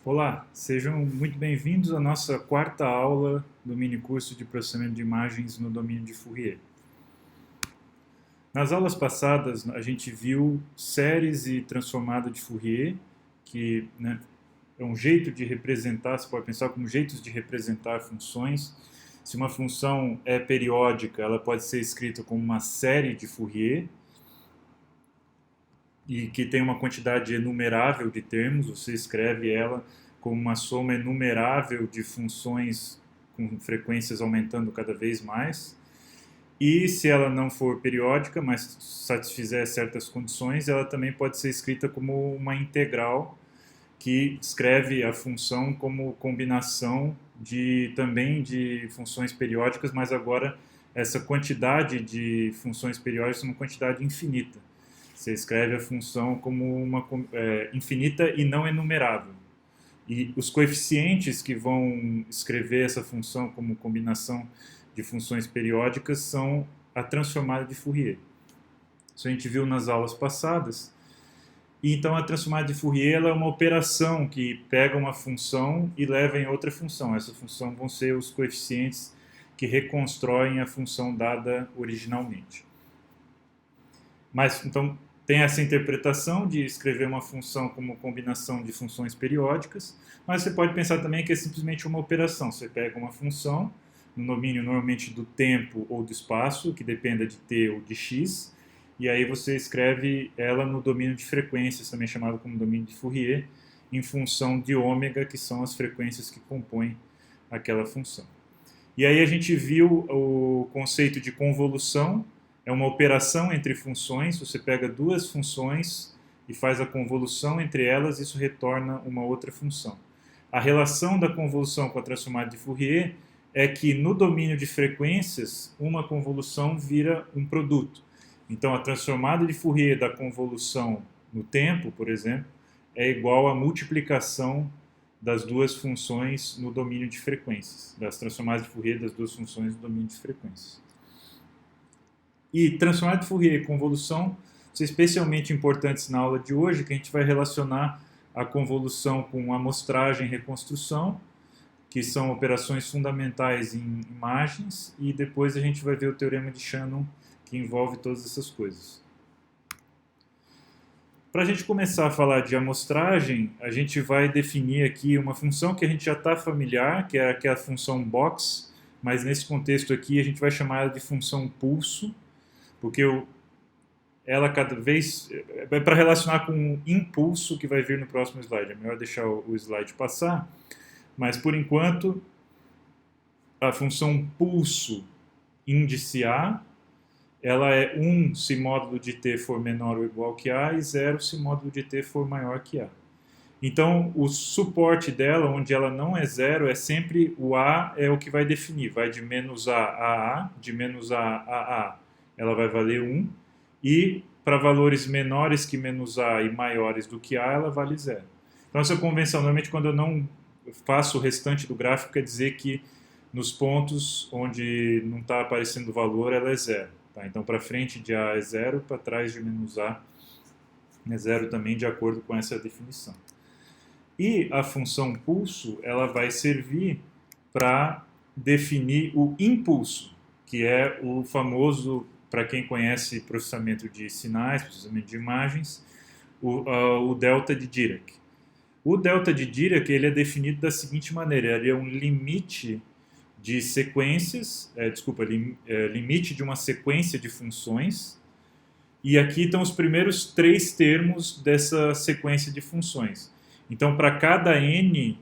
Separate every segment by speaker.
Speaker 1: Olá, sejam muito bem-vindos à nossa quarta aula do minicurso de processamento de imagens no domínio de Fourier. Nas aulas passadas, a gente viu séries e transformada de Fourier, que é um jeito de representar, você pode pensar como jeitos de representar funções. Se uma função é periódica, ela pode ser escrita como uma série de Fourier, e que tem uma quantidade enumerável de termos, você escreve ela como uma soma enumerável de funções com frequências aumentando cada vez mais. E se ela não for periódica, mas satisfizer certas condições, ela também pode ser escrita como uma integral, que escreve a função como combinação também de funções periódicas, mas agora essa quantidade de funções periódicas é uma quantidade infinita. Você escreve a função como uma infinita e não enumerável. E os coeficientes que vão escrever essa função como combinação de funções periódicas são a transformada de Fourier. Isso a gente viu nas aulas passadas. E então a transformada de Fourier ela é uma operação que pega uma função e leva em outra função. Essa função vão ser os coeficientes que reconstroem a função dada originalmente. Mas, então, tem essa interpretação de escrever uma função como combinação de funções periódicas, mas você pode pensar também que é simplesmente uma operação. Você pega uma função, no domínio normalmente do tempo ou do espaço, que dependa de t ou de x, e aí você escreve ela no domínio de frequências, também chamado como domínio de Fourier, em função de ômega, que são as frequências que compõem aquela função. E aí a gente viu o conceito de convolução. É uma operação entre funções, você pega duas funções e faz a convolução entre elas, isso retorna uma outra função. A relação da convolução com a transformada de Fourier é que no domínio de frequências, uma convolução vira um produto. Então a transformada de Fourier da convolução no tempo, por exemplo, é igual à multiplicação das duas funções no domínio de frequências, das transformadas de Fourier das duas funções no domínio de frequências. E transformada de Fourier e convolução são especialmente importantes na aula de hoje, que a gente vai relacionar a convolução com amostragem e reconstrução, que são operações fundamentais em imagens, e depois a gente vai ver o teorema de Shannon, que envolve todas essas coisas. Para a gente começar a falar de amostragem, a gente vai definir aqui uma função que a gente já está familiar, que é a função box, mas nesse contexto aqui a gente vai chamar ela de função pulso, porque ela cada vez é para relacionar com um impulso que vai vir no próximo slide. É melhor deixar o slide passar, mas por enquanto a função pulso índice A, ela é 1 se módulo de t for menor ou igual que A e 0 se módulo de t for maior que A. Então o suporte dela, onde ela não é 0, é sempre o A é o que vai definir, vai de menos A a A, de menos A a A ela vai valer 1, e para valores menores que menos A e maiores do que A, ela vale 0. Então essa convenção, normalmente quando eu não faço o restante do gráfico, quer dizer que nos pontos onde não está aparecendo o valor, ela é 0. Tá? Então para frente de A é 0, para trás de menos A é 0 também, de acordo com essa definição. E a função pulso, ela vai servir para definir o impulso, que é o famoso, para quem conhece processamento de sinais, processamento de imagens, o delta de Dirac. O delta de Dirac ele é definido da seguinte maneira: ele é um limite de sequências, limite de uma sequência de funções, e aqui estão os primeiros 3 termos dessa sequência de funções. Então, para cada n,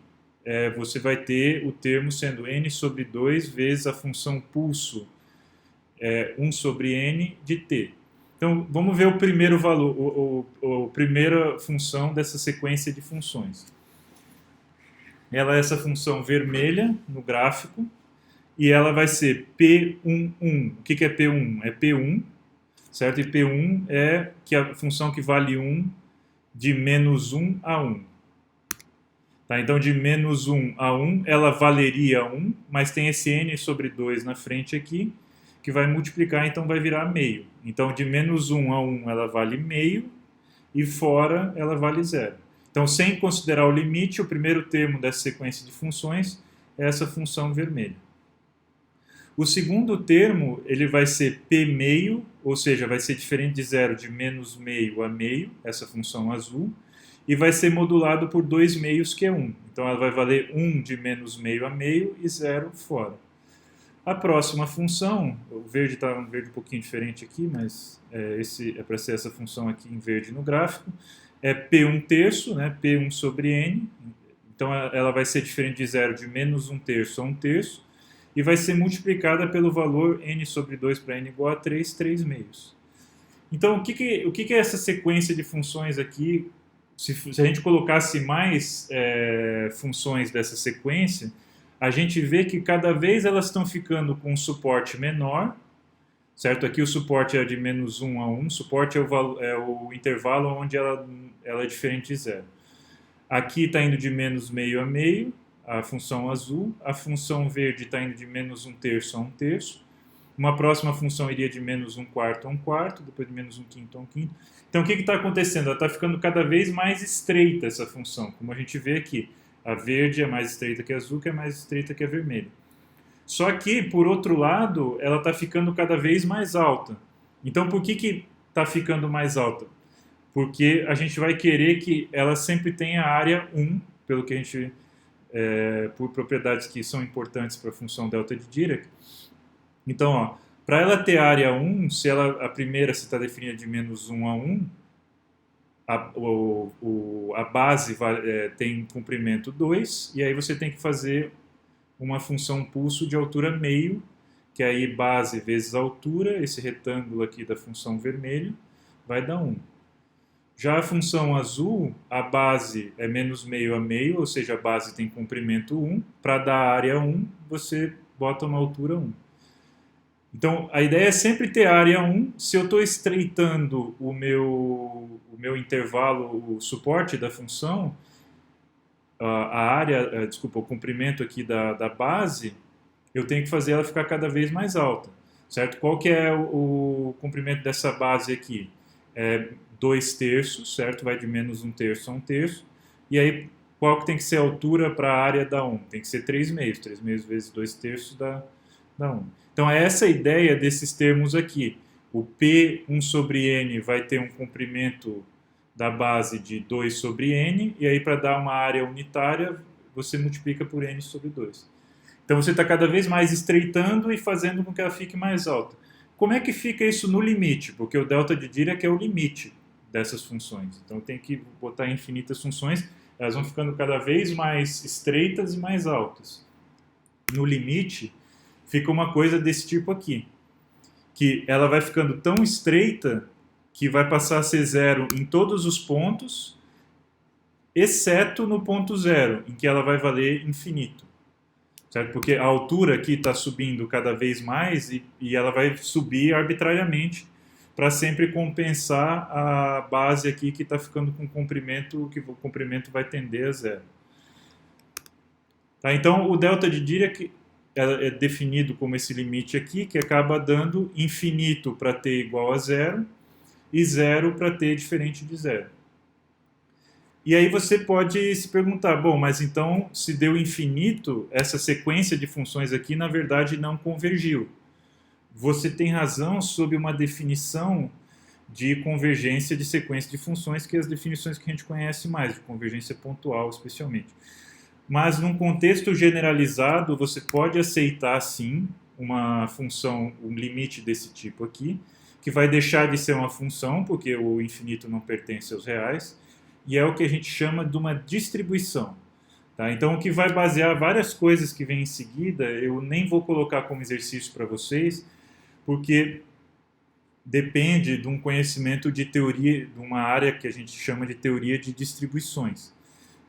Speaker 1: você vai ter o termo sendo n sobre 2 vezes a função pulso, 1 sobre n de t. Então, vamos ver o primeiro valor, a primeira função dessa sequência de funções. Ela é essa função vermelha no gráfico, e ela vai ser P11. O que é P1? É P1, certo? E P1 é a função que vale 1 de menos 1 a 1. Tá? Então, de menos 1 a 1, ela valeria 1, mas tem esse n sobre 2 na frente aqui, que vai multiplicar, então vai virar meio. Então, de menos 1 a 1, ela vale meio, e fora ela vale 0. Então, sem considerar o limite, o primeiro termo dessa sequência de funções é essa função vermelha. O segundo termo ele vai ser p meio, ou seja, vai ser diferente de zero de menos meio a meio, essa função azul, e vai ser modulado por 2 meios, que é 1. Então ela vai valer 1 de menos meio a meio e 0 fora. A próxima função, o verde está um verde um pouquinho diferente aqui, mas esse é para ser essa função aqui em verde no gráfico, é p1 terço, né, p1 sobre n, então ela vai ser diferente de 0 de menos 1 terço a 1 terço, e vai ser multiplicada pelo valor n sobre 2 para n igual a 3, 3 meios. Então, o que é essa sequência de funções aqui? Se a gente colocasse mais funções dessa sequência, a gente vê que cada vez elas estão ficando com um suporte menor, certo? Aqui o suporte é de menos 1 a 1, suporte é o intervalo onde ela é diferente de zero. Aqui está indo de menos meio a meio, a função azul, a função verde está indo de menos 1 terço a 1 terço, uma próxima função iria de menos 1 quarto a 1 quarto, depois de menos 1 quinto a 1 quinto. Então o que está acontecendo? Ela está ficando cada vez mais estreita essa função, como a gente vê aqui. A verde é mais estreita que a azul, que é mais estreita que a vermelha. Só que, por outro lado, ela está ficando cada vez mais alta. Então por que está ficando mais alta? Porque a gente vai querer que ela sempre tenha área 1, pelo que a gente... por propriedades que são importantes para a função delta de Dirac. Então, para ela ter área 1, se a primeira está definida de menos 1 a 1, a base tem comprimento 2, e aí você tem que fazer uma função pulso de altura meio, que aí base vezes altura, esse retângulo aqui da função vermelha, vai dar 1. Já a função azul, a base é menos meio a meio, ou seja, a base tem comprimento 1. Para dar área 1, você bota uma altura 1. Então, a ideia é sempre ter área 1. Se eu estou estreitando o meu intervalo, o suporte da função, o comprimento aqui da base, eu tenho que fazer ela ficar cada vez mais alta, certo? Qual que é o comprimento dessa base aqui? É 2 terços, certo? Vai de menos 1 terço a 1 terço. E aí, qual que tem que ser a altura para a área da 1? Tem que ser 3 meios. 3 meios vezes 2 terços dá 1. Então, é essa a ideia desses termos aqui. O P1 sobre N vai ter um comprimento da base de 2 sobre N, e aí para dar uma área unitária, você multiplica por N sobre 2. Então, você está cada vez mais estreitando e fazendo com que ela fique mais alta. Como é que fica isso no limite? Porque o delta de Dirac é o limite dessas funções. Então, tem que botar infinitas funções, elas vão ficando cada vez mais estreitas e mais altas. No limite, fica uma coisa desse tipo aqui, que ela vai ficando tão estreita que vai passar a ser zero em todos os pontos, exceto no ponto zero, em que ela vai valer infinito. Certo? Porque a altura aqui está subindo cada vez mais e ela vai subir arbitrariamente para sempre compensar a base aqui que está ficando com comprimento, que o comprimento vai tender a zero. Tá? Então, o delta de Dirac é definido como esse limite aqui, que acaba dando infinito para t igual a zero e zero para t diferente de zero. E aí você pode se perguntar, bom, mas então se deu infinito, essa sequência de funções aqui na verdade não convergiu. Você tem razão sobre uma definição de convergência de sequência de funções, que é as definições que a gente conhece mais, de convergência pontual especialmente. Mas num contexto generalizado, você pode aceitar sim uma função, um limite desse tipo aqui, que vai deixar de ser uma função, porque o infinito não pertence aos reais, e é o que a gente chama de uma distribuição. Tá? Então, o que vai basear várias coisas que vêm em seguida, eu nem vou colocar como exercício para vocês, porque depende de um conhecimento de teoria, de uma área que a gente chama de teoria de distribuições,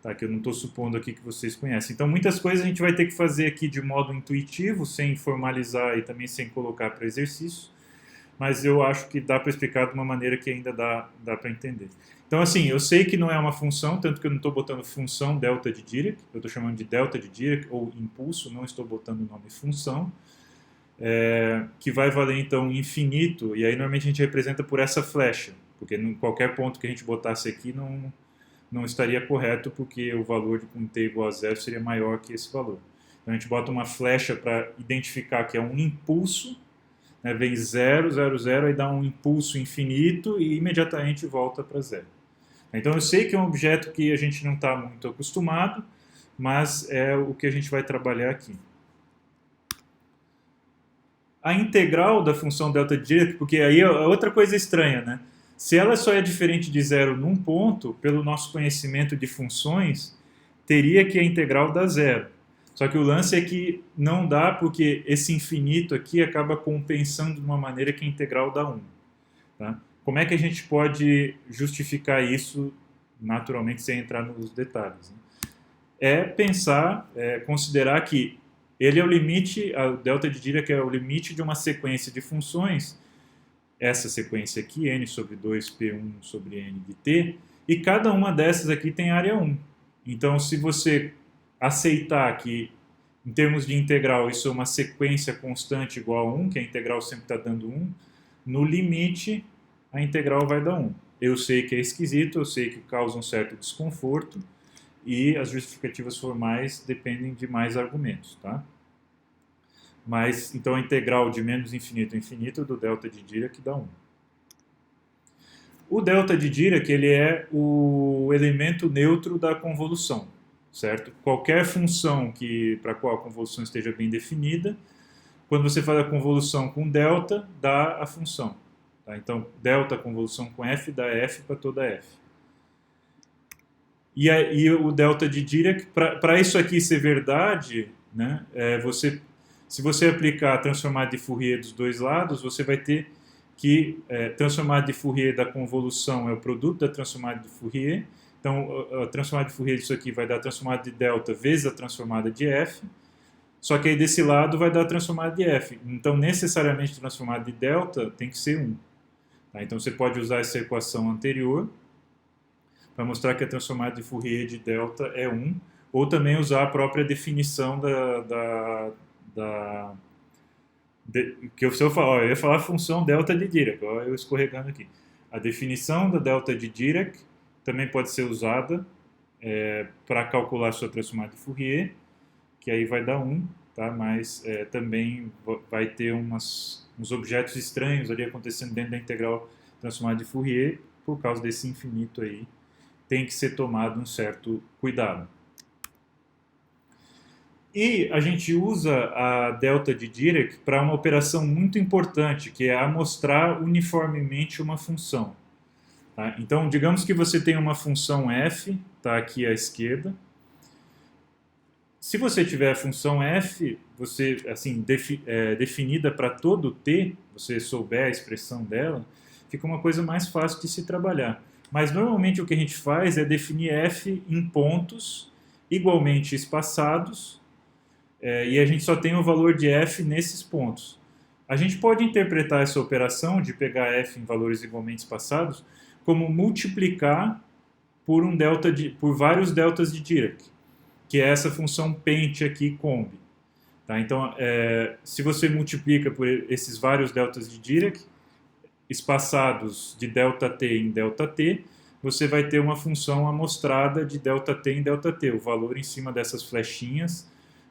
Speaker 1: tá? Que eu não estou supondo aqui que vocês conhecem. Então, muitas coisas a gente vai ter que fazer aqui de modo intuitivo, sem formalizar e também sem colocar para exercício, mas eu acho que dá para explicar de uma maneira que ainda dá para entender. Então, assim, eu sei que não é uma função, tanto que eu não estou botando função delta de Dirac, eu estou chamando de delta de Dirac ou impulso, não estou botando o nome função, que vai valer, então, infinito, e aí normalmente a gente representa por essa flecha, porque em qualquer ponto que a gente botasse aqui não estaria correto, porque o valor de um t igual a zero seria maior que esse valor. Então a gente bota uma flecha para identificar que é um impulso, né, vem 0, 0, 0, aí dá um impulso infinito e imediatamente volta para zero. Então eu sei que é um objeto que a gente não está muito acostumado, mas é o que a gente vai trabalhar aqui. A integral da função delta de Dirac, porque aí é outra coisa estranha, né? Se ela só é diferente de zero num ponto, pelo nosso conhecimento de funções, teria que a integral dar zero. Só que o lance é que não dá, porque esse infinito aqui acaba compensando de uma maneira que a integral dá 1. Tá? Como é que a gente pode justificar isso naturalmente sem entrar nos detalhes? Né? É pensar, considerar que ele é o limite, a delta de Dirac é o limite de uma sequência de funções, essa sequência aqui, n sobre 2p1 sobre n de t, e cada uma dessas aqui tem área 1. Então, se você aceitar que, em termos de integral, isso é uma sequência constante igual a 1, que a integral sempre está dando 1, no limite, a integral vai dar 1. Eu sei que é esquisito, eu sei que causa um certo desconforto, e as justificativas formais dependem de mais argumentos, tá? Mas, então, a integral de menos infinito a infinito do delta de Dirac dá 1. O delta de Dirac, ele é o elemento neutro da convolução, certo? Qualquer função para a qual a convolução esteja bem definida, quando você faz a convolução com delta, dá a função. Tá? Então, delta convolução com f dá f para toda f. E o delta de Dirac, para isso aqui ser verdade, né, se você aplicar a transformada de Fourier dos dois lados, você vai ter que transformada de Fourier da convolução é o produto da transformada de Fourier. Então, a transformada de Fourier disso aqui vai dar a transformada de delta vezes a transformada de f. Só que aí desse lado vai dar a transformada de f. Então, necessariamente, a transformada de delta tem que ser 1. Tá? Então, você pode usar essa equação anterior para mostrar que a transformada de Fourier de delta é 1, ou também usar a própria definição que eu ia falar a função delta de Dirac, eu escorregando aqui. A definição da delta de Dirac também pode ser usada para calcular a sua transformada de Fourier, que aí vai dar 1, tá? Mas também vai ter uns objetos estranhos ali acontecendo dentro da integral transformada de Fourier, por causa desse infinito aí. Tem que ser tomado um certo cuidado. E a gente usa a delta de Dirac para uma operação muito importante, que é amostrar uniformemente uma função. Tá? Então, digamos que você tem uma função f, está aqui à esquerda. Se você tiver a função f, você assim definida para todo t, você souber a expressão dela, fica uma coisa mais fácil de se trabalhar. Mas normalmente o que a gente faz é definir f em pontos igualmente espaçados, e a gente só tem o valor de f nesses pontos. A gente pode interpretar essa operação de pegar f em valores igualmente espaçados como multiplicar por vários deltas de Dirac, que é essa função pente aqui, comb. Tá? Então, se você multiplica por esses vários deltas de Dirac, espaçados de ΔT em ΔT, você vai ter uma função amostrada de ΔT em ΔT. O valor em cima dessas flechinhas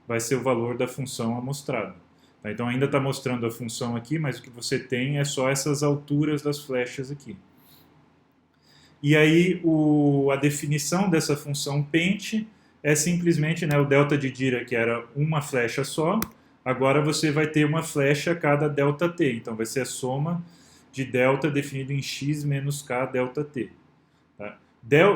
Speaker 1: vai ser o valor da função amostrada. Tá? Então ainda está mostrando a função aqui, mas o que você tem é só essas alturas das flechas aqui. E aí a definição dessa função pente é simplesmente, né, o delta de Dirac, que era uma flecha só, agora você vai ter uma flecha a cada ΔT. Então vai ser a soma de delta definido em x menos k ΔT. Tá?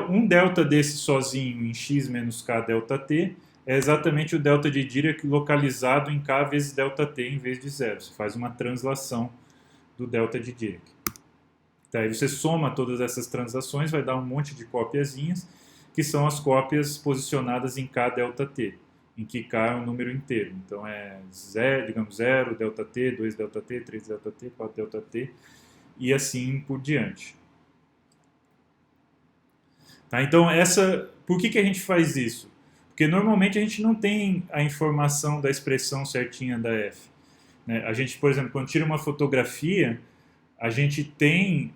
Speaker 1: Um delta desse sozinho em x menos k ΔT é exatamente o delta de Dirac localizado em k vezes ΔT em vez de zero. Você faz uma translação do delta de Dirac. Tá? Aí você soma todas essas translações, vai dar um monte de cópiazinhas, que são as cópias posicionadas em k ΔT, em que k é um número inteiro. Então é 0, digamos 0, ΔT, 2 ΔT, 3 ΔT, 4 ΔT, e assim por diante. Tá? Então, por que a gente faz isso? Porque normalmente a gente não tem a informação da expressão certinha da f. Né? A gente, por exemplo, quando tira uma fotografia, a gente tem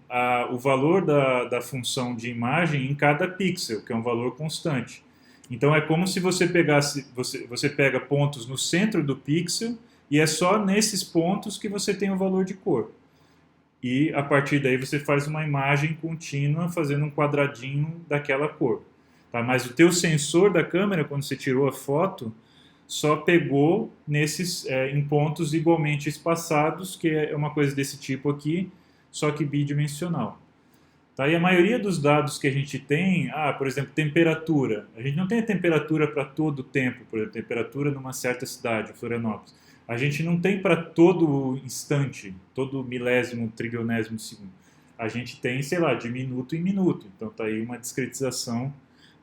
Speaker 1: o valor da função de imagem em cada pixel, que é um valor constante. Então é como se você pegasse, você pega pontos no centro do pixel e é só nesses pontos que você tem o valor de cor. E a partir daí você faz uma imagem contínua fazendo um quadradinho daquela cor. Tá? Mas o teu sensor da câmera, quando você tirou a foto, só pegou nesses em pontos igualmente espaçados, que é uma coisa desse tipo aqui, só que bidimensional. Tá? E a maioria dos dados que a gente tem, por exemplo, temperatura. A gente não tem a temperatura para todo o tempo, por exemplo, temperatura numa certa cidade, Florianópolis. A gente não tem para todo instante, todo milésimo, trilionésimo segundo. A gente tem, sei lá, de minuto em minuto. Então está aí uma discretização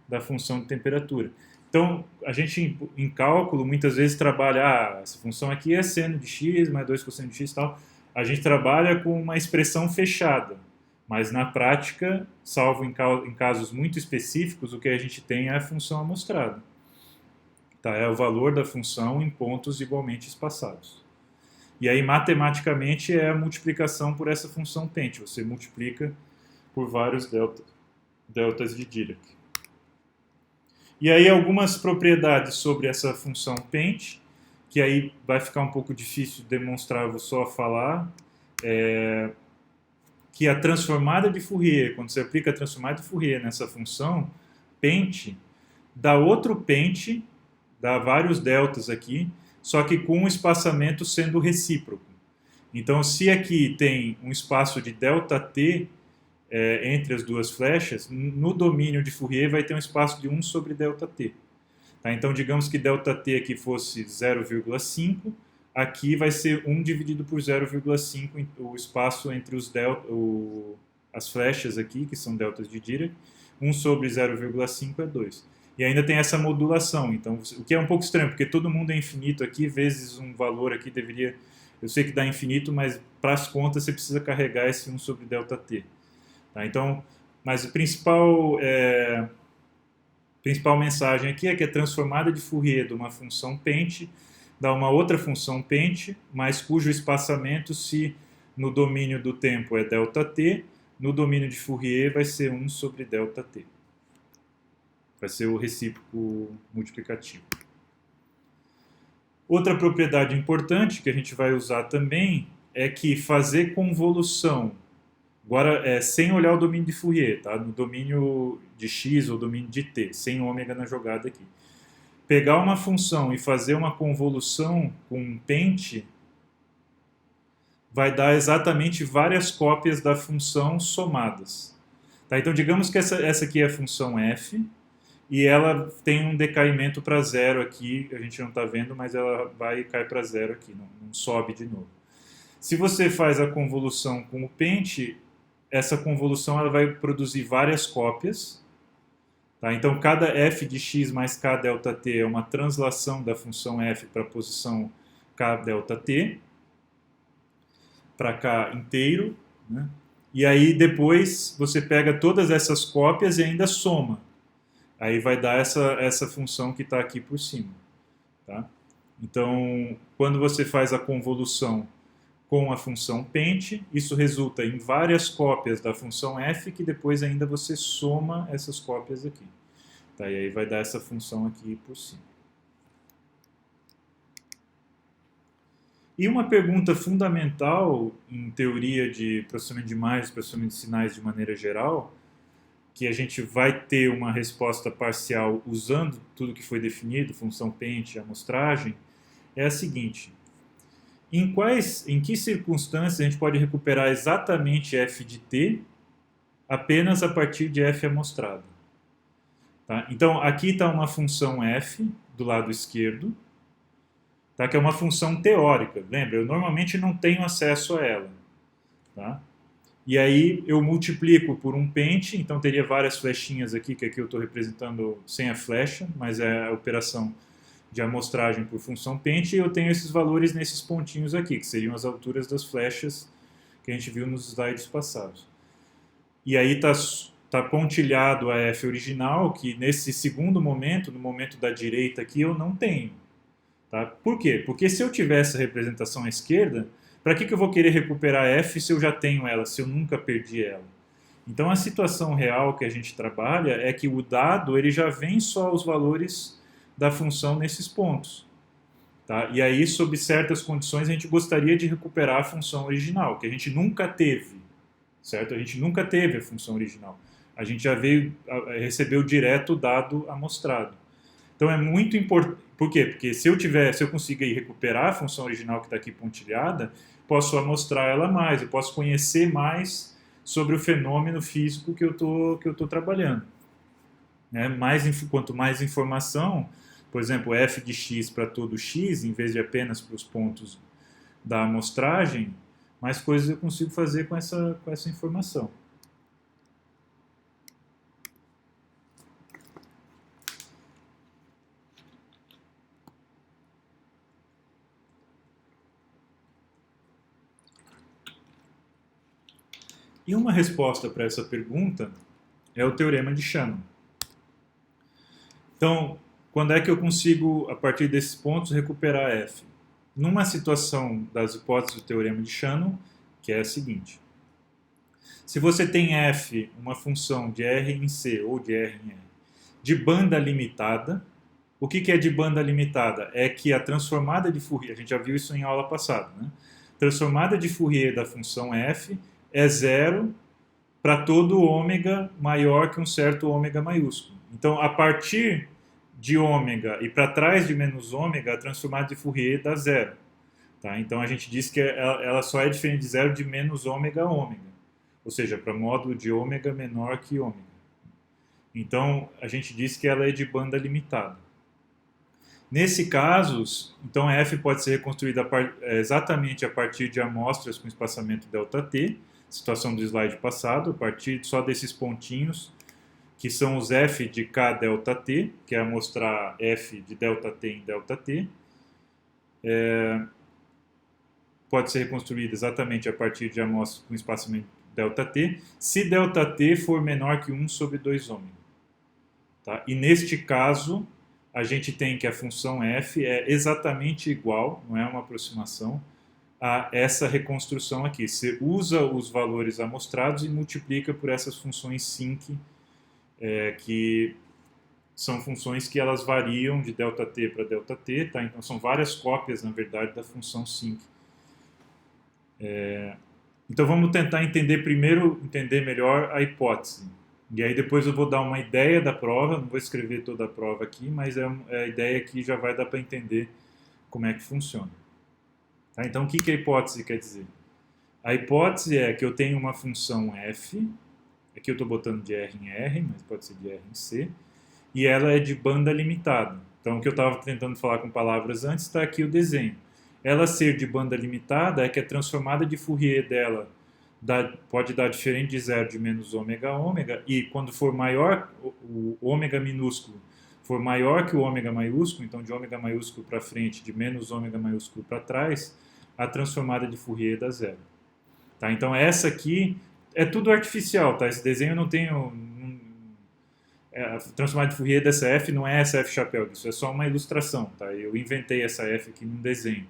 Speaker 1: da função de temperatura. Então, a gente em cálculo muitas vezes trabalha, essa função aqui é seno de x mais 2 cosseno de x e tal. A gente trabalha com uma expressão fechada, mas na prática, salvo em casos muito específicos, o que a gente tem é a função amostrada. Tá? É o valor da função em pontos igualmente espaçados. E aí, matematicamente, é a multiplicação por essa função pente. Você multiplica por vários deltas de Dirac. E aí algumas propriedades sobre essa função pente, que aí vai ficar um pouco difícil de demonstrar, eu vou só falar, que a transformada de Fourier, quando você aplica a transformada de Fourier nessa função pente, dá outro pente, dá vários deltas aqui, só que com o espaçamento sendo recíproco. Então, se aqui tem um espaço de ΔT entre as duas flechas, no domínio de Fourier vai ter um espaço de 1 sobre ΔT. Tá? Então, digamos que ΔT aqui fosse 0,5, aqui vai ser 1 dividido por 0,5 o espaço entre as flechas aqui, que são deltas de Dirac, 1 sobre 0,5 é 2. E ainda tem essa modulação, então, o que é um pouco estranho, porque todo mundo é infinito aqui, vezes um valor aqui deveria... Eu sei que dá infinito, mas para as contas você precisa carregar esse 1 sobre ΔT. Tá? Então, mas a principal mensagem aqui é que a transformada de Fourier de uma função pente dá uma outra função pente, mas cujo espaçamento, se no domínio do tempo é ΔT, no domínio de Fourier vai ser 1 sobre ΔT. Vai ser o recíproco multiplicativo. Outra propriedade importante que a gente vai usar também é que fazer convolução, agora sem olhar o domínio de Fourier, tá? No domínio de x ou domínio de t, sem ômega na jogada aqui. Pegar uma função e fazer uma convolução com um pente vai dar exatamente várias cópias da função somadas. Tá? Então, digamos que essa aqui é a função f, e ela tem um decaimento para zero aqui, a gente não está vendo, mas ela vai e cai para zero aqui, não sobe de novo. Se você faz a convolução com o pente, essa convolução ela vai produzir várias cópias. Tá? Então, cada f de x mais k ΔT é uma translação da função f para a posição k ΔT, para k inteiro. Né? E aí, depois, você pega todas essas cópias e ainda soma. Aí vai dar essa função que está aqui por cima. Tá? Então, quando você faz a convolução com a função pente, isso resulta em várias cópias da função f, que depois ainda você soma essas cópias aqui. Tá? E aí vai dar essa função aqui por cima. E uma pergunta fundamental em teoria de processamento de imagens, processamento de sinais de maneira geral, que a gente vai ter uma resposta parcial usando tudo que foi definido, função pente, amostragem, é a seguinte: em que circunstâncias a gente pode recuperar exatamente f de t apenas a partir de f amostrado? Tá? Então, aqui está uma função f do lado esquerdo, tá? Que é uma função teórica. Lembra, eu normalmente não tenho acesso a ela. Tá? E aí eu multiplico por um pente, então teria várias flechinhas aqui, que aqui eu estou representando sem a flecha, mas é a operação de amostragem por função pente, e eu tenho esses valores nesses pontinhos aqui, que seriam as alturas das flechas que a gente viu nos slides passados. E aí está pontilhado a f original, que nesse segundo momento, no momento da direita aqui, eu não tenho. Tá? Por quê? Porque se eu tivesse a representação à esquerda, para que eu vou querer recuperar f se eu já tenho ela, se eu nunca perdi ela? Então a situação real que a gente trabalha é que o dado ele já vem só os valores da função nesses pontos. Tá? E aí, sob certas condições, a gente gostaria de recuperar a função original, que a gente nunca teve, certo? A gente nunca teve a função original. A gente já recebeu direto o dado amostrado. Então é muito importante. Por quê? Porque se eu conseguir recuperar a função original que está aqui pontilhada, posso amostrar ela mais, eu posso conhecer mais sobre o fenômeno físico que eu tô trabalhando. Né? Quanto mais informação, por exemplo, f de x para todo x, em vez de apenas para os pontos da amostragem, mais coisas eu consigo fazer com essa informação. E uma resposta para essa pergunta é o teorema de Shannon. Então, quando é que eu consigo, a partir desses pontos, recuperar f? Numa situação das hipóteses do teorema de Shannon, que é a seguinte. Se você tem f, uma função de R em C ou de R em R, de banda limitada, o que é de banda limitada? É que a transformada de Fourier, a gente já viu isso em aula passada, né? Transformada de Fourier da função f é zero para todo ômega maior que um certo ômega maiúsculo. Então, a partir de ômega e para trás de menos ômega, a transformada de Fourier dá zero. Tá? Então, a gente diz que ela só é diferente de zero de menos ômega a ômega. Ou seja, para módulo de ômega menor que ômega. Então, a gente diz que ela é de banda limitada. Nesse caso, então f pode ser reconstruída exatamente a partir de amostras com espaçamento ΔT, situação do slide passado, a partir só desses pontinhos, que são os f de k ΔT, que é mostrar f de ΔT em ΔT. Pode ser reconstruída exatamente a partir de amostras com espaçamento ΔT, se ΔT for menor que 1 sobre 2 ômega. Tá? E neste caso, a gente tem que a função f é exatamente igual, não é uma aproximação, a essa reconstrução aqui. Você usa os valores amostrados e multiplica por essas funções sinc, que são funções que elas variam de ΔT para ΔT, tá? Então são várias cópias, na verdade, da função sinc. Então vamos tentar entender melhor a hipótese. E aí depois eu vou dar uma ideia da prova, não vou escrever toda a prova aqui, mas a ideia que já vai dar para entender como é que funciona. Tá? Então o que a hipótese quer dizer? A hipótese é que eu tenho uma função f, aqui eu estou botando de R em R, mas pode ser de R em C, e ela é de banda limitada. Então o que eu estava tentando falar com palavras antes está aqui o desenho. Ela ser de banda limitada é que a transformada de Fourier dela pode dar diferente de zero de menos ômega a ômega, e quando for maior, o ômega minúsculo for maior que o ômega maiúsculo, então de ômega maiúsculo para frente, de menos ômega maiúsculo para trás, a transformada de Fourier dá zero. Tá? Então essa aqui é tudo artificial, tá? Esse desenho não tem... a transformada de Fourier dessa f não é essa f chapéu, isso é só uma ilustração, tá? Eu inventei essa f aqui num desenho.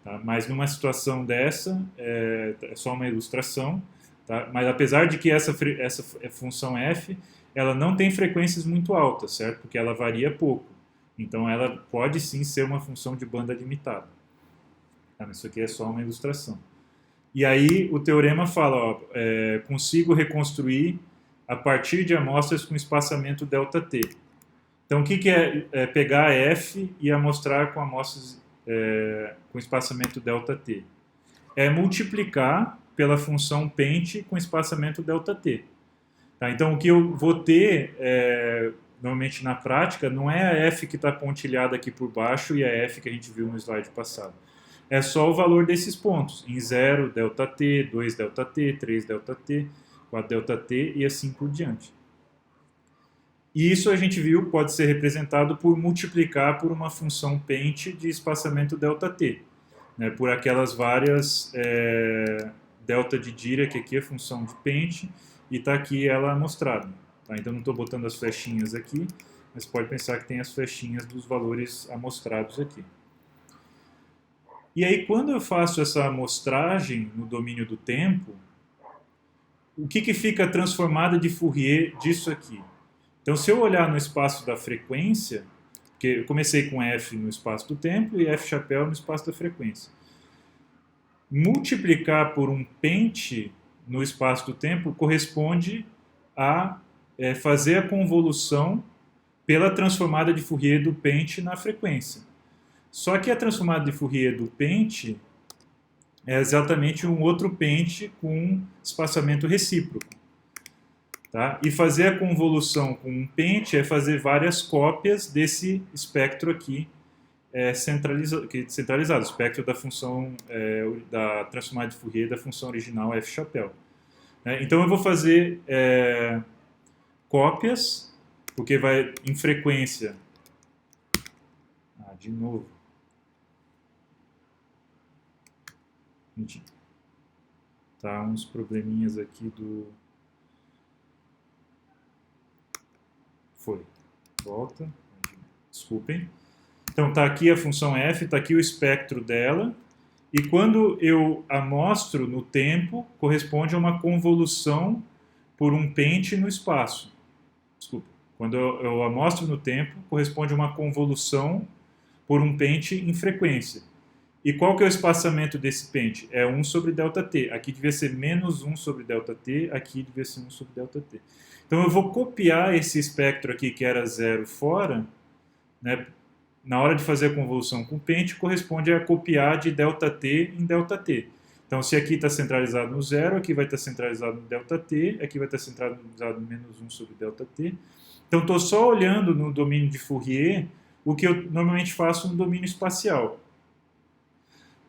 Speaker 1: Tá? Mas numa situação dessa, é só uma ilustração. Tá? Mas apesar de que essa função f, ela não tem frequências muito altas, certo? Porque ela varia pouco. Então ela pode sim ser uma função de banda limitada. Tá? Mas isso aqui é só uma ilustração. E aí o teorema fala, consigo reconstruir a partir de amostras com espaçamento ΔT. Então o que é pegar f e amostrar com amostras com espaçamento ΔT? É multiplicar pela função pente com espaçamento ΔT. Tá? Então, o que eu vou ter, normalmente na prática, não é a f que está pontilhada aqui por baixo e a f que a gente viu no slide passado. É só o valor desses pontos, em 0, ΔT, 2 ΔT, 3 ΔT, 4 ΔT e assim por diante. E isso a gente viu pode ser representado por multiplicar por uma função pente de espaçamento ΔT, né, por aquelas várias delta de Dirac, que aqui é a função de pente, e está aqui ela mostrada. Tá? Então não estou botando as flechinhas aqui, mas pode pensar que tem as flechinhas dos valores amostrados aqui. E aí, quando eu faço essa amostragem no domínio do tempo, o que fica transformado de Fourier disso aqui? Então, se eu olhar no espaço da frequência, porque eu comecei com f no espaço do tempo e f chapéu no espaço da frequência, multiplicar por um pente no espaço do tempo corresponde a fazer a convolução pela transformada de Fourier do pente na frequência. Só que a transformada de Fourier do pente é exatamente um outro pente com espaçamento recíproco. Tá? E fazer a convolução com um pente é fazer várias cópias desse espectro aqui centralizado, o espectro da função da transformada de Fourier da função original f chapéu. Então eu vou fazer cópias, porque vai em frequência. De novo. Tá uns probleminhas aqui do... Foi. Volta. Desculpem. Então está aqui a função f, está aqui o espectro dela, e quando eu amostro no tempo, corresponde a uma convolução por um pente no espaço. Desculpa. Quando eu amostro no tempo, corresponde a uma convolução por um pente em frequência. E qual que é o espaçamento desse pente? É 1 sobre ΔT. Aqui devia ser menos 1 sobre ΔT, aqui devia ser 1 sobre ΔT. Então eu vou copiar esse espectro aqui, que era 0 fora, né? Na hora de fazer a convolução com o pente, corresponde a copiar de ΔT em ΔT. Então, se aqui está centralizado no 0, aqui vai estar centralizado no ΔT, aqui vai estar centralizado no menos 1 sobre ΔT. Então, estou só olhando no domínio de Fourier o que eu normalmente faço no domínio espacial.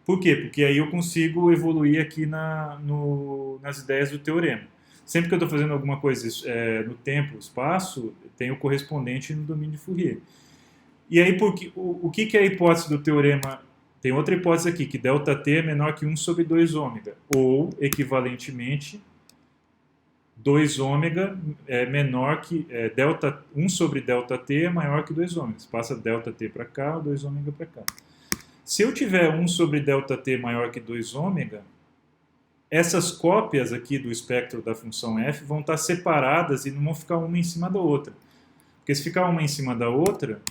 Speaker 1: Por quê? Porque aí eu consigo evoluir aqui nas ideias do teorema. Sempre que eu estou fazendo alguma coisa no tempo, espaço, tem o correspondente no domínio de Fourier. E aí, o que é a hipótese do teorema? Tem outra hipótese aqui, que ΔT é menor que 1 sobre 2 ômega, ou, equivalentemente, 2 ômega é menor que... 1 sobre ΔT é maior que 2 ômegas. Passa ΔT para cá, 2 ômega para cá. Se eu tiver 1 sobre ΔT maior que 2 ômega, essas cópias aqui do espectro da função f vão estar separadas e não vão ficar uma em cima da outra. Porque se ficar uma em cima da outra,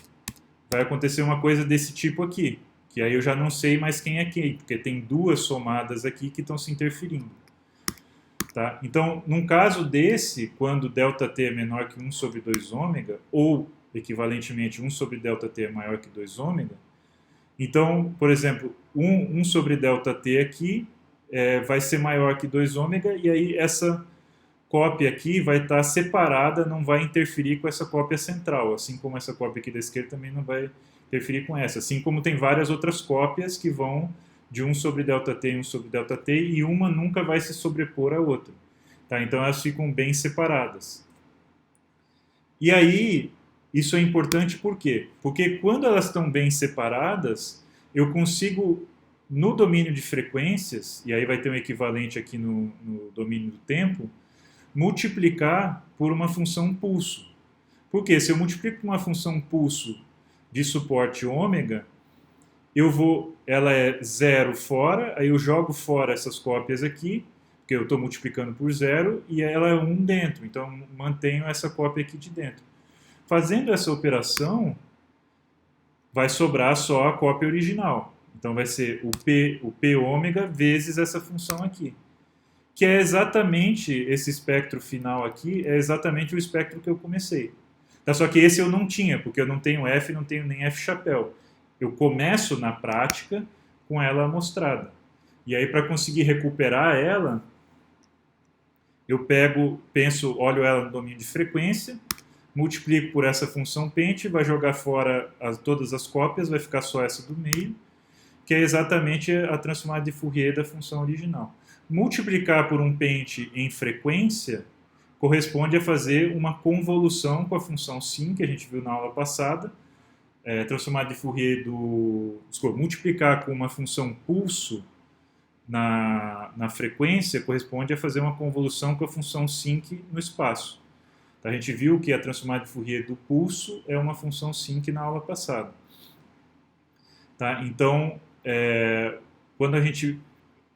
Speaker 1: vai acontecer uma coisa desse tipo aqui, que aí eu já não sei mais quem é quem, porque tem duas somadas aqui que estão se interferindo. Tá? Então, num caso desse, quando ΔT é menor que 1 sobre 2 ômega, ou, equivalentemente, 1 sobre ΔT é maior que 2 ômega, então, por exemplo, 1 sobre ΔT aqui vai ser maior que 2 ômega, e aí essa cópia aqui vai estar separada, não vai interferir com essa cópia central, assim como essa cópia aqui da esquerda também não vai interferir com essa, assim como tem várias outras cópias que vão de 1 sobre ΔT e 1 sobre ΔT, e uma nunca vai se sobrepor à outra. Tá? Então elas ficam bem separadas. E aí, isso é importante por quê? Porque quando elas estão bem separadas, eu consigo, no domínio de frequências, e aí vai ter um equivalente aqui no domínio do tempo, multiplicar por uma função pulso. Por quê? Se eu multiplico por uma função pulso de suporte ômega, ela é 0 fora, aí eu jogo fora essas cópias aqui, porque eu estou multiplicando por 0, e ela é 1 dentro, então mantenho essa cópia aqui de dentro. Fazendo essa operação, vai sobrar só a cópia original. Então vai ser o P ômega vezes essa função aqui, que é exatamente esse espectro final aqui, é exatamente o espectro que eu comecei. Tá? Só que esse eu não tinha, porque eu não tenho F, não tenho nem F chapéu. Eu começo na prática com ela amostrada. E aí, para conseguir recuperar ela, eu olho ela no domínio de frequência, multiplico por essa função pente, vai jogar fora todas as cópias, vai ficar só essa do meio, que é exatamente a transformada de Fourier da função original. Multiplicar por um pente em frequência corresponde a fazer uma convolução com a função sin, que a gente viu na aula passada, transformada de Fourier multiplicar com uma função pulso na frequência corresponde a fazer uma convolução com a função sinc no espaço. Então, a gente viu que a transformada de Fourier do pulso é uma função sinc na aula passada. Tá? Então, quando a gente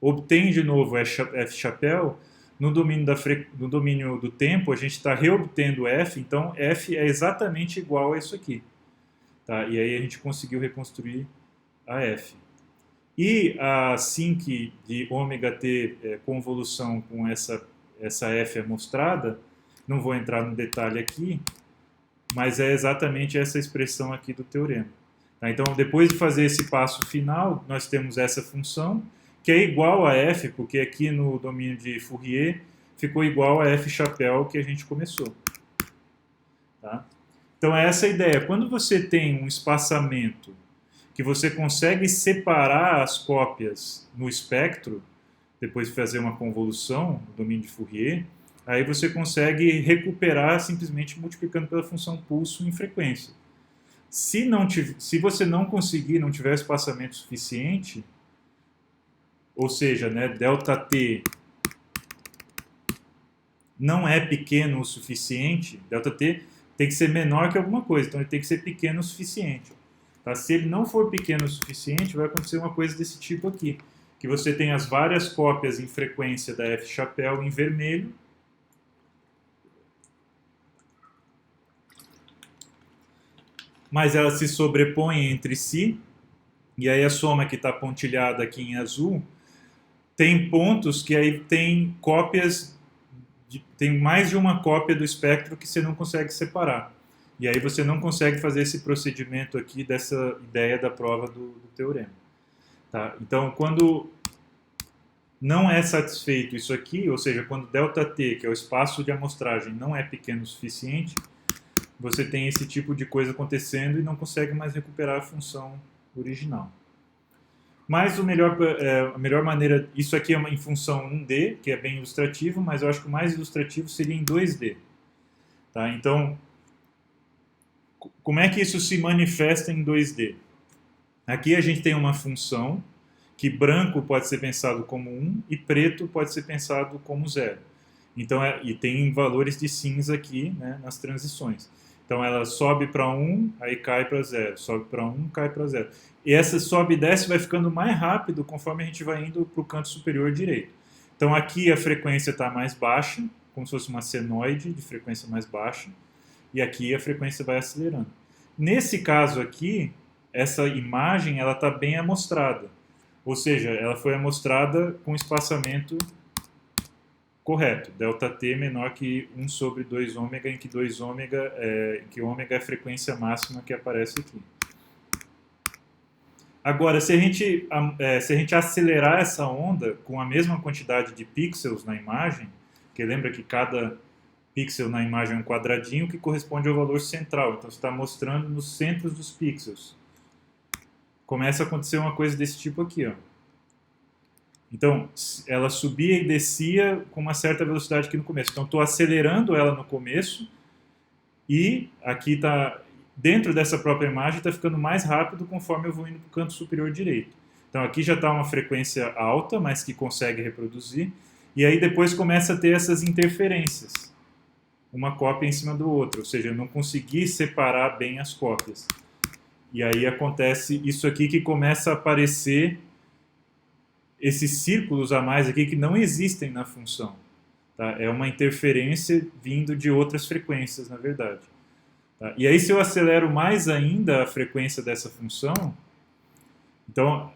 Speaker 1: obtém de novo F chapéu, no domínio do tempo, a gente está reobtendo F, então F é exatamente igual a isso aqui. Tá? E aí a gente conseguiu reconstruir a F. E a sinc de ômega t convolução com essa F amostrada, não vou entrar no detalhe aqui, mas é exatamente essa expressão aqui do teorema. Tá? Então, depois de fazer esse passo final, nós temos essa função, que é igual a F, porque aqui no domínio de Fourier ficou igual a F chapéu que a gente começou. Tá? Então, é essa a ideia. Quando você tem um espaçamento que você consegue separar as cópias no espectro, depois de fazer uma convolução no domínio de Fourier, aí você consegue recuperar simplesmente multiplicando pela função pulso em frequência. Se você não conseguir, não tiver espaçamento suficiente, ou seja, né, ΔT não é pequeno o suficiente, ΔT tem que ser menor que alguma coisa, então ele tem que ser pequeno o suficiente. Tá? Se ele não for pequeno o suficiente, vai acontecer uma coisa desse tipo aqui, que você tem as várias cópias em frequência da F chapéu em vermelho, mas elas se sobrepõem entre si, e aí a soma que está pontilhada aqui em azul tem pontos que aí tem cópias, tem mais de uma cópia do espectro que você não consegue separar. E aí você não consegue fazer esse procedimento aqui dessa ideia da prova do teorema. Tá? Então, quando não é satisfeito isso aqui, ou seja, quando ΔT, que é o espaço de amostragem, não é pequeno o suficiente, você tem esse tipo de coisa acontecendo e não consegue mais recuperar a função original. Mas a melhor maneira, isso aqui é em função 1D, que é bem ilustrativo, mas eu acho que o mais ilustrativo seria em 2D. Tá? Então, como é que isso se manifesta em 2D? Aqui a gente tem uma função que branco pode ser pensado como 1 e preto pode ser pensado como 0. Então, e tem valores de cinza aqui, né, nas transições. Então ela sobe para 1, aí cai para 0, sobe para 1, cai para 0. E essa sobe e desce vai ficando mais rápido conforme a gente vai indo para o canto superior direito. Então aqui a frequência está mais baixa, como se fosse uma senoide de frequência mais baixa, e aqui a frequência vai acelerando. Nesse caso aqui, essa imagem ela está bem amostrada, ou seja, ela foi amostrada com espaçamento correto, ΔT menor que 1 sobre 2 ômega, em que 2 ômega que ômega é a frequência máxima que aparece aqui. Agora, se a gente acelerar essa onda com a mesma quantidade de pixels na imagem, que lembra que cada pixel na imagem é um quadradinho que corresponde ao valor central, então você está mostrando nos centros dos pixels. Começa a acontecer uma coisa desse tipo aqui, ó. Então, ela subia e descia com uma certa velocidade aqui no começo. Então, estou acelerando ela no começo e aqui está, dentro dessa própria imagem, está ficando mais rápido conforme eu vou indo para o canto superior direito. Então, aqui já está uma frequência alta, mas que consegue reproduzir. E aí depois começa a ter essas interferências. Uma cópia em cima do outro, ou seja, eu não consegui separar bem as cópias. E aí acontece isso aqui que começa a aparecer esses círculos a mais aqui que não existem na função. Tá? É uma interferência vindo de outras frequências, na verdade. Tá? E aí se eu acelero mais ainda a frequência dessa função, então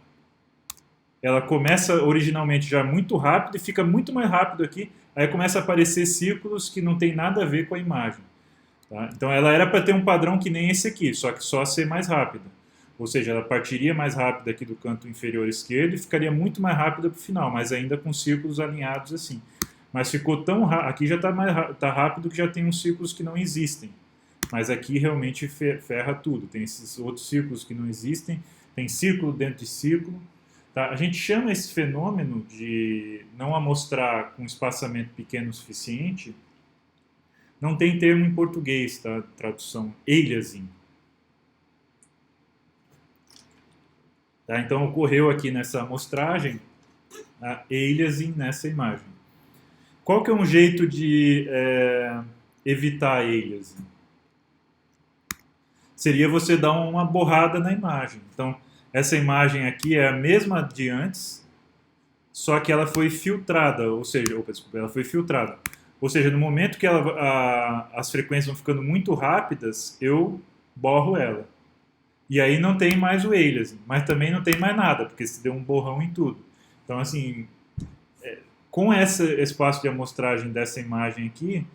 Speaker 1: ela começa originalmente já muito rápido e fica muito mais rápido aqui, aí começa a aparecer círculos que não tem nada a ver com a imagem. Tá? Então ela era para ter um padrão que nem esse aqui, só que só ser mais rápida. Ou seja, ela partiria mais rápido aqui do canto inferior esquerdo e ficaria muito mais rápida para o final, mas ainda com círculos alinhados assim. Mas ficou tão rápido, aqui já está rápido que já tem uns círculos que não existem. Mas aqui realmente ferra tudo. Tem esses outros círculos que não existem, tem círculo dentro de círculo. Tá? A gente chama esse fenômeno de não amostrar com espaçamento pequeno o suficiente. Não tem termo em português, tá? Tradução, aliasing. Tá? Então ocorreu aqui nessa amostragem a aliasing nessa imagem. Qual que é um jeito de evitar aliasing? Seria você dar uma borrada na imagem. Então Essa imagem aqui é a mesma de antes, só que ela foi filtrada, ou seja, desculpa, ela foi filtrada. Ou seja, no momento que as frequências vão ficando muito rápidas, eu borro ela. E aí não tem mais o aliasing, mas também não tem mais nada, porque se deu um borrão em tudo. Então, assim, com esse espaço de amostragem dessa imagem aqui,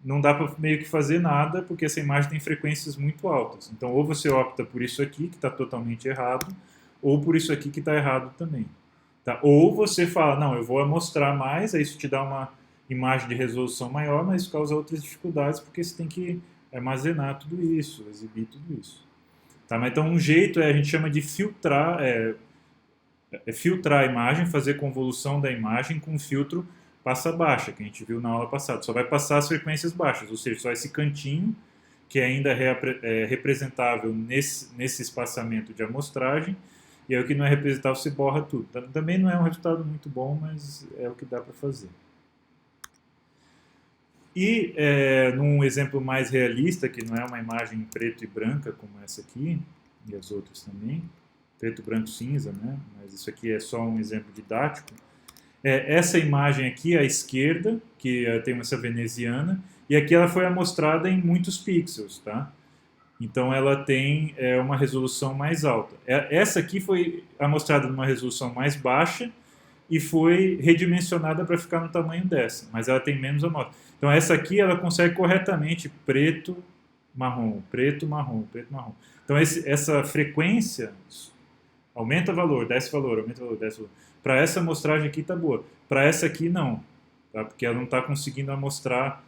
Speaker 1: não dá para meio que fazer nada, porque essa imagem tem frequências muito altas. Então, ou você opta por isso aqui, que está totalmente errado, ou por isso aqui, que está errado também. Tá? Ou você fala, não, eu vou amostrar mais, aí isso te dá uma imagem de resolução maior, mas isso causa outras dificuldades, porque você tem que armazenar tudo isso, exibir tudo isso. Tá? Mas então, um jeito a gente chama de filtrar, filtrar a imagem, fazer convolução da imagem com filtro passa baixa, que a gente viu na aula passada. Só vai passar as frequências baixas, ou seja, só esse cantinho que ainda é representável nesse espaçamento de amostragem, e aí o que não é representável você borra tudo. Também não é um resultado muito bom, mas é o que dá para fazer. E num exemplo mais realista, que não é uma imagem em preto e branca como essa aqui, e as outras também, preto, branco, cinza, né? Mas isso aqui é só um exemplo didático. Essa imagem aqui à esquerda, que tem essa veneziana, e aqui ela foi amostrada em muitos pixels, tá? Então ela tem uma resolução mais alta. Essa aqui foi amostrada numa resolução mais baixa e foi redimensionada para ficar no tamanho dessa, mas ela tem menos amostra. Então essa aqui ela consegue corretamente preto, marrom, preto, marrom, preto, marrom. Então essa frequência aumenta valor, desce valor, aumenta valor, desce valor. Para essa amostragem aqui está boa. Para essa aqui não, tá? Porque ela não está conseguindo amostrar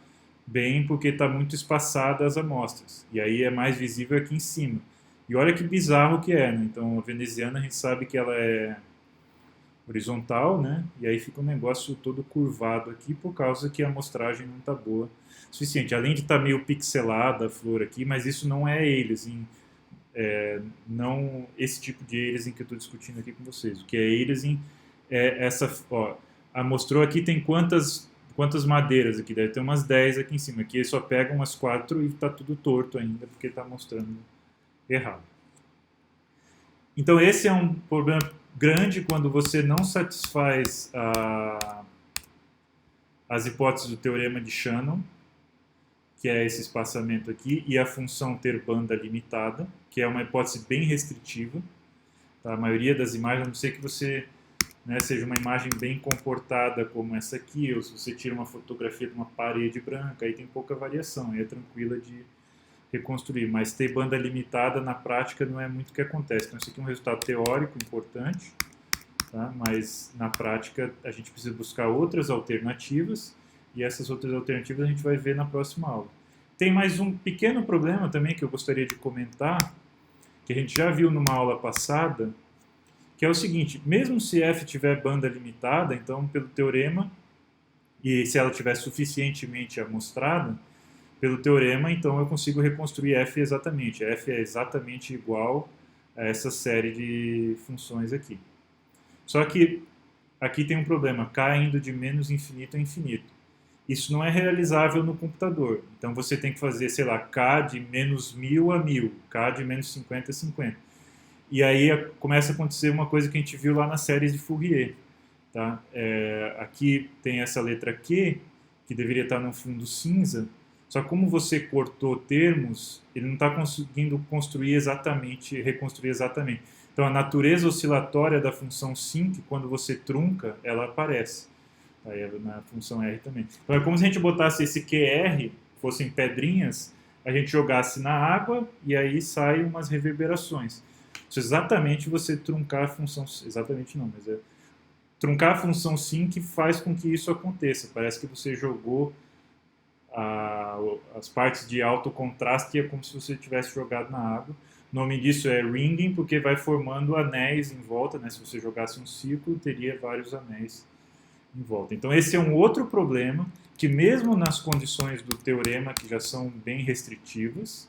Speaker 1: bem porque está muito espaçada as amostras. E aí é mais visível aqui em cima. E olha que bizarro que é, né? Então a veneziana a gente sabe que ela é horizontal, né? E aí fica um negócio todo curvado aqui por causa que a amostragem não está boa o suficiente. Além de estar meio pixelada a flor aqui, mas isso não é aliasing. Não esse tipo de aliasing que eu estou discutindo aqui com vocês. O que é aliasing essa, ó, mostrou aqui tem quantas madeiras aqui, deve ter umas 10 aqui em cima, aqui só pega umas 4 e está tudo torto ainda, porque está mostrando errado. Então esse é um problema grande quando você não satisfaz as hipóteses do teorema de Shannon, que é esse espaçamento aqui, e a função ter banda limitada, que é uma hipótese bem restritiva. Tá? A maioria das imagens, a não ser que você seja uma imagem bem comportada como essa aqui, ou se você tira uma fotografia de uma parede branca, aí tem pouca variação, aí é tranquila de reconstruir. Mas ter banda limitada na prática não é muito o que acontece. Então isso aqui é um resultado teórico importante, tá? Mas na prática a gente precisa buscar outras alternativas, e essas outras alternativas a gente vai ver na próxima aula. Tem mais um pequeno problema também que eu gostaria de comentar, que a gente já viu numa aula passada, que é o seguinte: mesmo se f tiver banda limitada, então pelo teorema, e se ela tiver suficientemente amostrada, pelo teorema, então eu consigo reconstruir f exatamente. F é exatamente igual a essa série de funções aqui. Só que aqui tem um problema, k indo de menos infinito a infinito. Isso não é realizável no computador. Então você tem que fazer, sei lá, k de menos 1000 a 1000, k de menos 50 a 50. E aí começa a acontecer uma coisa que a gente viu lá nas séries de Fourier. Tá? Aqui tem essa letra Q, que deveria estar no fundo cinza, só que como você cortou termos, ele não está conseguindo reconstruir exatamente. Então a natureza oscilatória da função sinc, quando você trunca, ela aparece. Aí na função R também. Então é como se a gente botasse esse QR, fossem pedrinhas, a gente jogasse na água e aí saem umas reverberações. Isso exatamente você truncar a função... Exatamente não, mas truncar a função sinc faz com que isso aconteça. Parece que você jogou as partes de alto contraste, é como se você tivesse jogado na água. O nome disso é ringing, porque vai formando anéis em volta, né? Se você jogasse um círculo, teria vários anéis em volta. Então esse é um outro problema, que mesmo nas condições do teorema, que já são bem restritivas,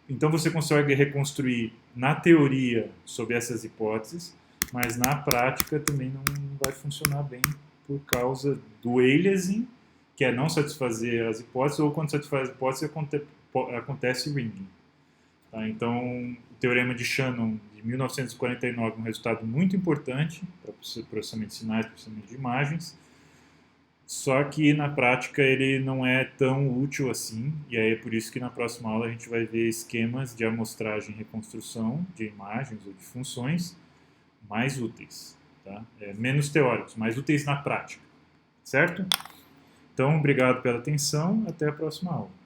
Speaker 1: então você consegue reconstruir na teoria sob essas hipóteses, mas na prática também não vai funcionar bem por causa do aliasing, que é não satisfazer as hipóteses, ou quando satisfaz as hipóteses acontece ringing. Tá? Então, o Teorema de Shannon, de 1949, é um resultado muito importante para processamento de sinais, processamento de imagens, só que na prática ele não é tão útil assim, e aí é por isso que na próxima aula a gente vai ver esquemas de amostragem e reconstrução de imagens ou de funções mais úteis, tá? Menos teóricos, mais úteis na prática, certo? Então, obrigado pela atenção, até a próxima aula.